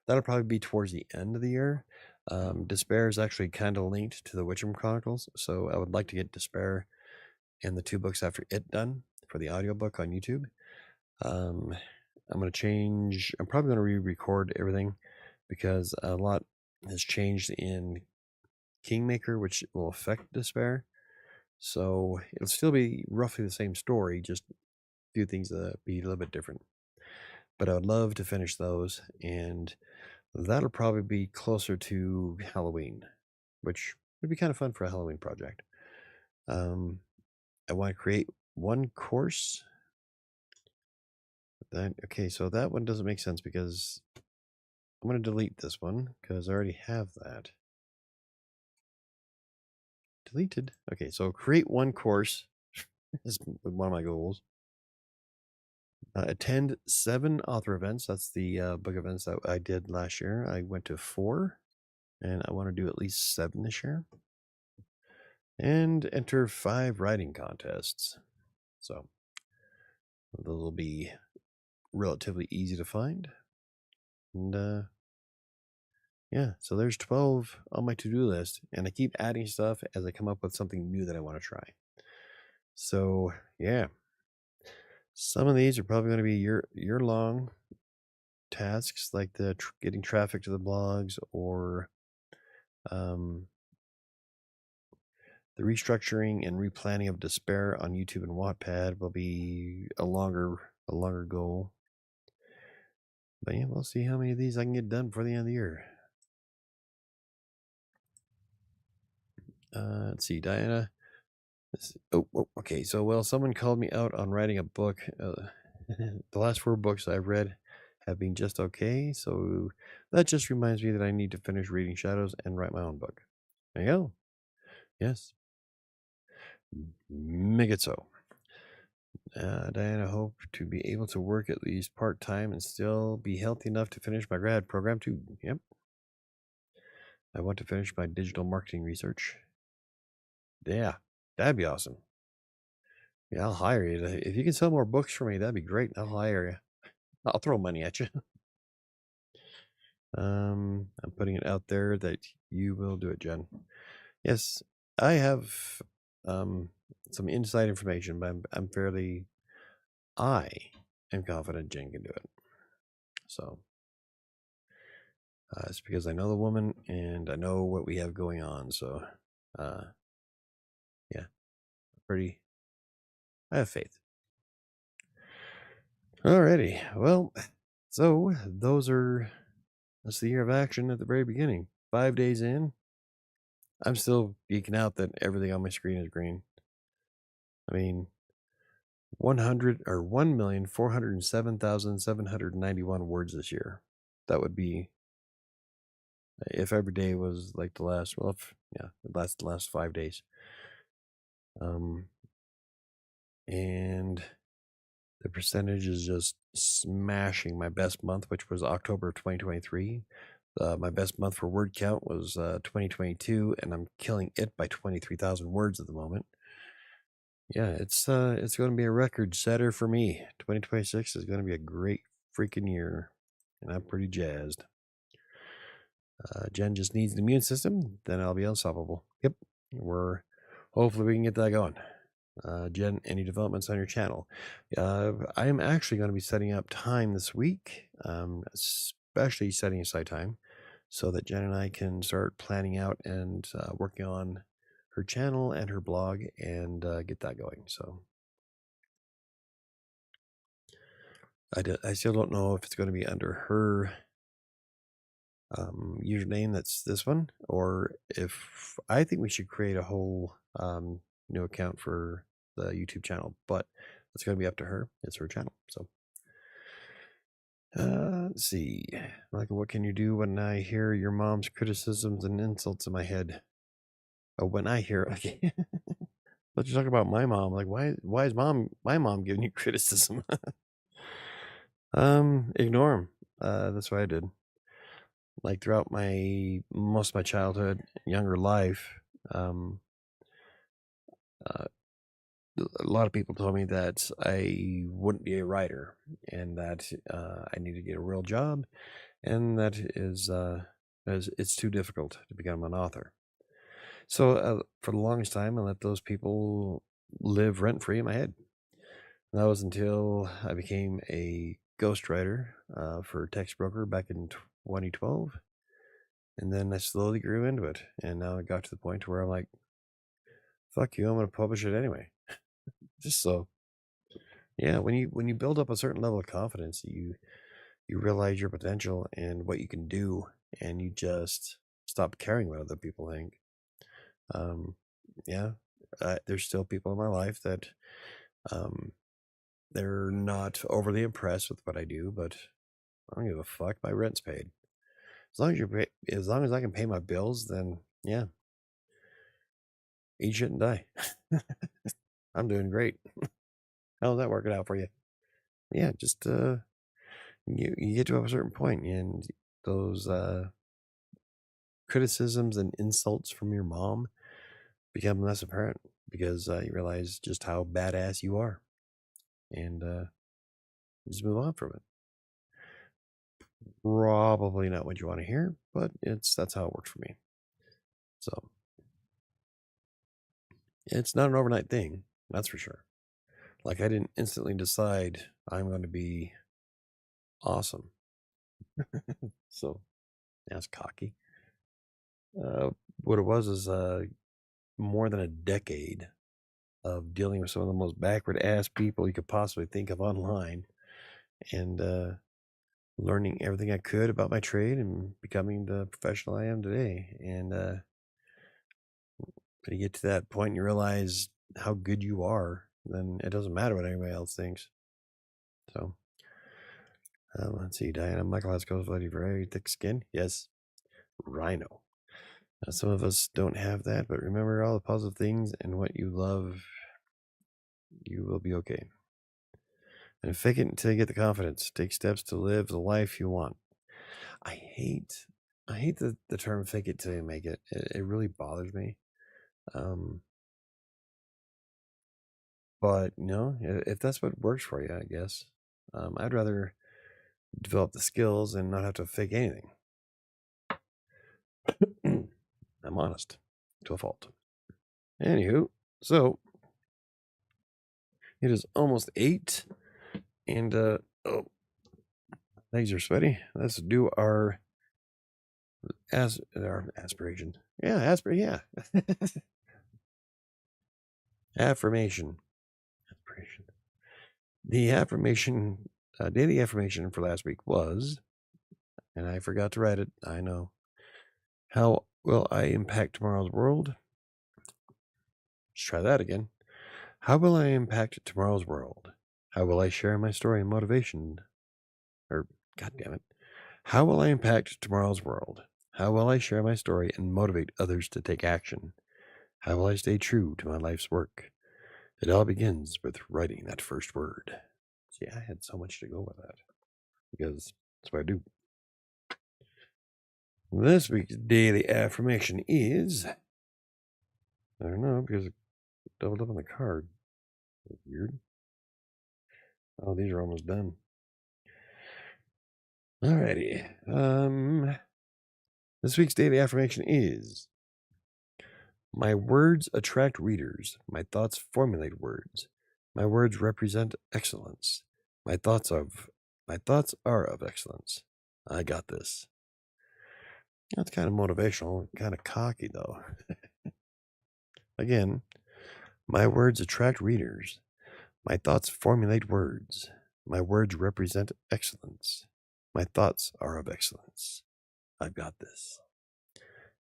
That'll probably be towards the end of the year. Despair is actually kind of linked to the Witcham Chronicles, so I would like to get Despair and the 2 books after it done for the audiobook on YouTube. I'm going to change. I'm probably going to re-record everything because a lot has changed in Kingmaker, which will affect Despair. So it'll still be roughly the same story, just a few things that be a little bit different. But I would love to finish those, and that'll probably be closer to Halloween, which would be kind of fun for a Halloween project. I want to create 1 course. Okay, so that one doesn't make sense because I'm going to delete this one because I already have that. Deleted. Okay, so create 1 course is one of my goals. Attend 7 author events. That's the book events that I did last year. I went to 4, and I want to do at least 7 this year. And enter 5 writing contests. So those will be relatively easy to find. And yeah, so there's 12 on my to-do list, and I keep adding stuff as I come up with something new that I want to try. So yeah, some of these are probably going to be year-long tasks, like the getting traffic to the blogs, or the restructuring and replanning of Despair on YouTube and Wattpad will be a longer goal. But yeah, we'll see how many of these I can get done before the end of the year. Let's see, Diana. Okay. So, well, someone called me out on writing a book. The last 4 books I've read have been just okay. So that just reminds me that I need to finish reading Shadows and write my own book. There you go. Yes. Make it so. Diana, hope to be able to work at least part-time and still be healthy enough to finish my grad program too. Yep. I want to finish my digital marketing research. Yeah, that'd be awesome. Yeah, I'll hire you. If you can sell more books for me, that'd be great. I'll hire you. I'll throw money at you. I'm putting it out there that you will do it, Jen. Yes, I have some inside information, but I am confident Jen can do it. So it's because I know the woman and I know what we have going on. So yeah, I have faith. Alrighty, well, so that's the year of action at the very beginning. 5 days in, I'm still geeking out that everything on my screen is green. I mean, 1,407,791 words this year. That would be if every day was like the last 5 days. And the percentage is just smashing my best month, which was October of 2023. My best month for word count was 2022, and I'm killing it by 23,000 words at the moment. Yeah, it's going to be a record setter for me. 2026 is going to be a great freaking year, and I'm pretty jazzed. Jen just needs an immune system, then I'll be unstoppable. Yep, we're hopefully we can get that going. Jen, any developments on your channel? I am actually going to be setting up time this week, especially setting aside time so that Jen and I can start planning out and working on her channel and her blog and get that going. So I still don't know if it's going to be under her username, that's this one, or if I think we should create a whole new account for the YouTube channel, but it's going to be up to her. It's her channel. So let's see, Michael, what can you do when I hear your mom's criticisms and insults in my head? Oh, when I hear, okay. Let's talk about my mom. Like, why is my mom giving you criticism? Ignore them. That's what I did. Like throughout most of my childhood, younger life, um, uh, a lot of people told me that I wouldn't be a writer and that I need to get a real job, and that is as it's too difficult to become an author. So for the longest time, I let those people live rent free in my head. And that was until I became a ghostwriter for a text broker back in 2012. And then I slowly grew into it. And now it got to the point where I'm like, fuck you, I'm going to publish it anyway. Just so. Yeah, when you build up a certain level of confidence, you realize your potential and what you can do, and you just stop caring what other people think. Yeah, there's still people in my life that um, they're not overly impressed with what I do, but I don't give a fuck. My rent's paid. As long as I can pay my bills, then yeah, eat shit and die. I'm doing great. How's that working out for you? Yeah, just you get to a certain point, and those criticisms and insults from your mom become less apparent because you realize just how badass you are, and just move on from it. Probably not what you want to hear, but that's how it works for me. So it's not an overnight thing, that's for sure. Like I didn't instantly decide I'm going to be awesome. So that's cocky. What it was is more than a decade of dealing with some of the most backward ass people you could possibly think of online, and learning everything I could about my trade and becoming the professional I am today. And when you get to that point and you realize how good you are, then it doesn't matter what anybody else thinks. So let's see, Diana Michael has cold bloody, very thick skin. Yes, rhino. Some of us don't have that, but remember all the positive things and what you love, you will be okay. And fake it until you get the confidence. Take steps to live the life you want. I hate the term fake it till you make it. It really bothers me. But if that's what works for you, I guess. I'd rather develop the skills and not have to fake anything. I'm honest to a fault. Anywho, so it is almost 8, and oh, legs are sweaty. Let's do our aspiration. Yeah, yeah. Affirmation. Aspiration. The affirmation, daily affirmation for last week was, and I forgot to write it, I know. How will I impact tomorrow's world? Let's try that again. How will I impact tomorrow's world? How will I share my story and motivation? Or, God damn it. How will I impact tomorrow's world? How will I share my story and motivate others to take action? How will I stay true to my life's work? It all begins with writing that first word. See, I had so much to go with that because that's what I do. This week's daily affirmation is, I don't know, because it doubled up on the card. Weird. Oh, these are almost done. Alrighty. This week's daily affirmation is: my words attract readers. My thoughts formulate words. My words represent excellence. My thoughts are of excellence. I got this. That's kind of motivational, kind of cocky though. Again, my words attract readers. My thoughts formulate words. My words represent excellence. My thoughts are of excellence. I've got this.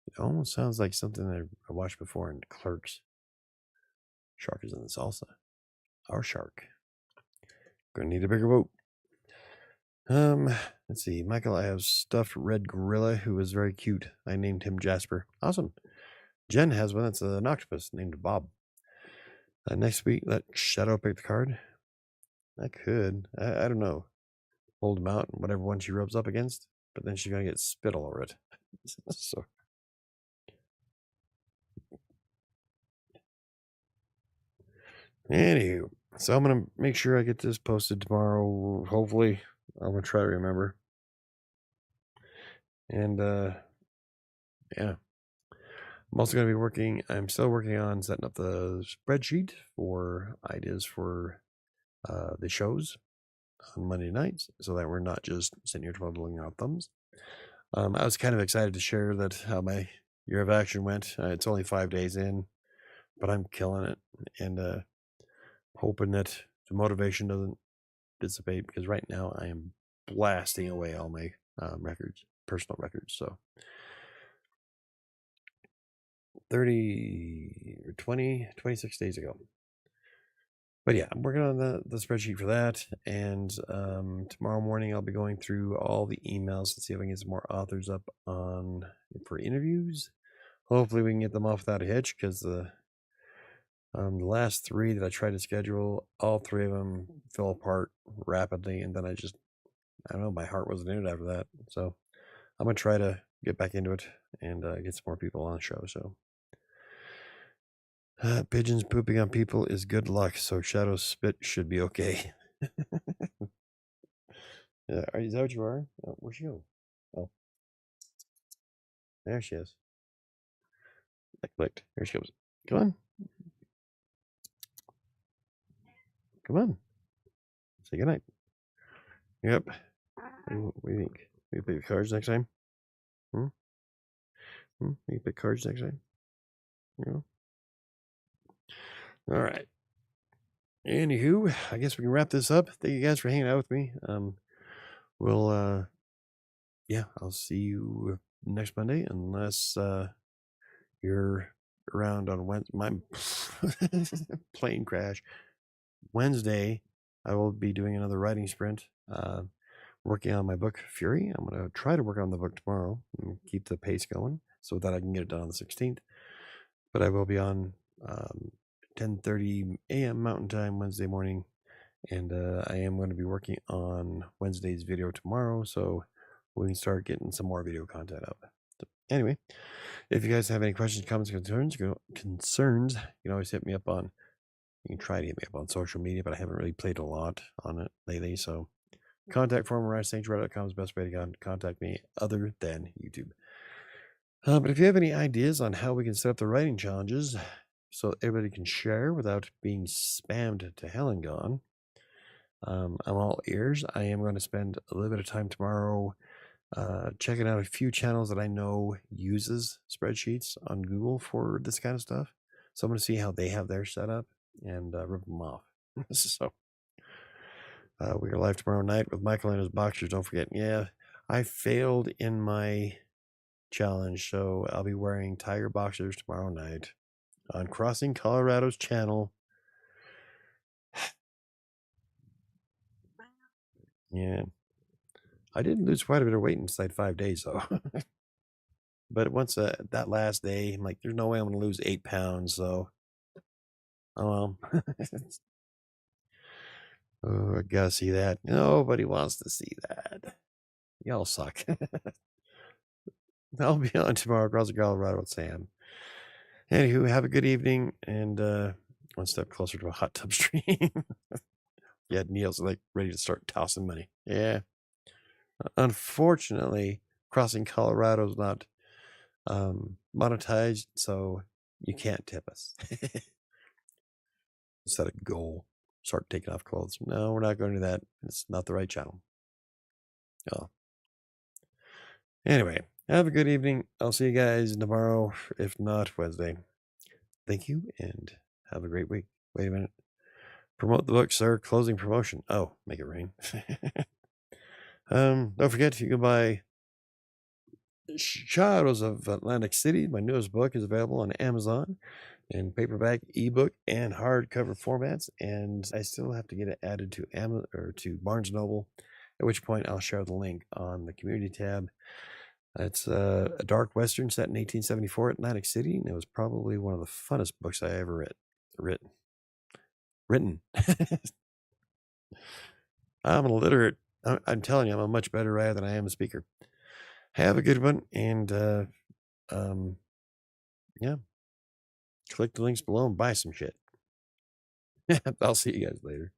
It almost sounds like something I watched before in Clerks. Shark is in the salsa. Our shark. Gonna need a bigger boat. Let's see. Michael, I have stuffed red gorilla who is very cute. I named him Jasper. Awesome. Jen has one that's an octopus named Bob. Next week, let Shadow pick the card. I could. I don't know. Hold him out and whatever one she rubs up against, but then she's gonna get spit all over it. So. Anywho, so I'm gonna make sure I get this posted tomorrow. Hopefully, I'm gonna try to remember. And yeah, I'm still working on setting up the spreadsheet for ideas for the shows on Monday nights, so that we're not just sitting here twiddling our thumbs. I was kind of excited to share that how my year of action went. It's only 5 days in, but I'm killing it, and hoping that the motivation doesn't dissipate, because right now I am blasting away all my personal records. So 26 days ago. But yeah, I'm working on the spreadsheet for that. And tomorrow morning I'll be going through all the emails to see if I can get some more authors up for interviews. Hopefully we can get them off without a hitch, because the last 3 that I tried to schedule, all 3 of them fell apart rapidly, and then I don't know, my heart wasn't in it after that. So I'm gonna try to get back into it and get some more people on the show. So pigeons pooping on people is good luck, so Shadow's spit should be okay. Is that what you are? Oh, where'd she go? Oh, there she is. I clicked. Here she goes. Come on. Come on. Say goodnight. Yep. What do you think? We pick cards next time? We pick cards next time? Yeah. All right. Anywho, I guess we can wrap this up. Thank you guys for hanging out with me. I'll see you next Monday, unless you're around on Wednesday. My plane crash. Wednesday, I will be doing another writing sprint. Working on my book, Fury. I'm going to try to work on the book tomorrow and keep the pace going so that I can get it done on the 16th. But I will be on 10:30 a.m. Mountain Time Wednesday morning, and I am going to be working on Wednesday's video tomorrow, so we can start getting some more video content up. So anyway, if you guys have any questions, comments, concerns, you can always hit me up on. You can try to hit me up on social media, but I haven't really played a lot on it lately. So contact form WriterSanctuary.com is the best way to contact me other than YouTube. But if you have any ideas on how we can set up the writing challenges so everybody can share without being spammed to hell and gone, I'm all ears. I am going to spend a little bit of time tomorrow checking out a few channels that I know uses spreadsheets on Google for this kind of stuff. So I'm going to see how they have their setup and rip them off. So we are live tomorrow night with Michael and his boxers. Don't forget. Yeah, I failed in my challenge, so I'll be wearing tiger boxers tomorrow night on Crossing Colorado's channel. Yeah, I did lose quite a bit of weight inside 5 days though. But once that last day, I'm like, there's no way I'm going to lose 8 pounds. So, oh well. Oh, I gotta see that. Nobody wants to see that. Y'all suck. I'll be on tomorrow across Colorado with Sam. Anywho, have a good evening, and one step closer to a hot tub stream. Yeah, Neil's like ready to start tossing money. Yeah. Unfortunately, crossing Colorado's not monetized, so you can't tip us. Set a goal. Start taking off clothes. No, we're not going to that. It's not the right channel. Oh. Anyway, have a good evening. I'll see you guys tomorrow, if not Wednesday. Thank you, and have a great week. Wait a minute. Promote the book, sir. Closing promotion. Oh, make it rain. Don't forget, you can buy Shadows of Atlantic City. My newest book is available on Amazon in paperback, ebook, and hardcover formats. And I still have to get it added to to Barnes Noble, at which point I'll share the link on the community tab. It's a dark western set in 1874 Atlantic City, and it was probably one of the funnest books I ever written. I'm illiterate. I'm telling you, I'm a much better writer than I am a speaker. Have a good one, and yeah, click the links below and buy some shit. I'll see you guys later.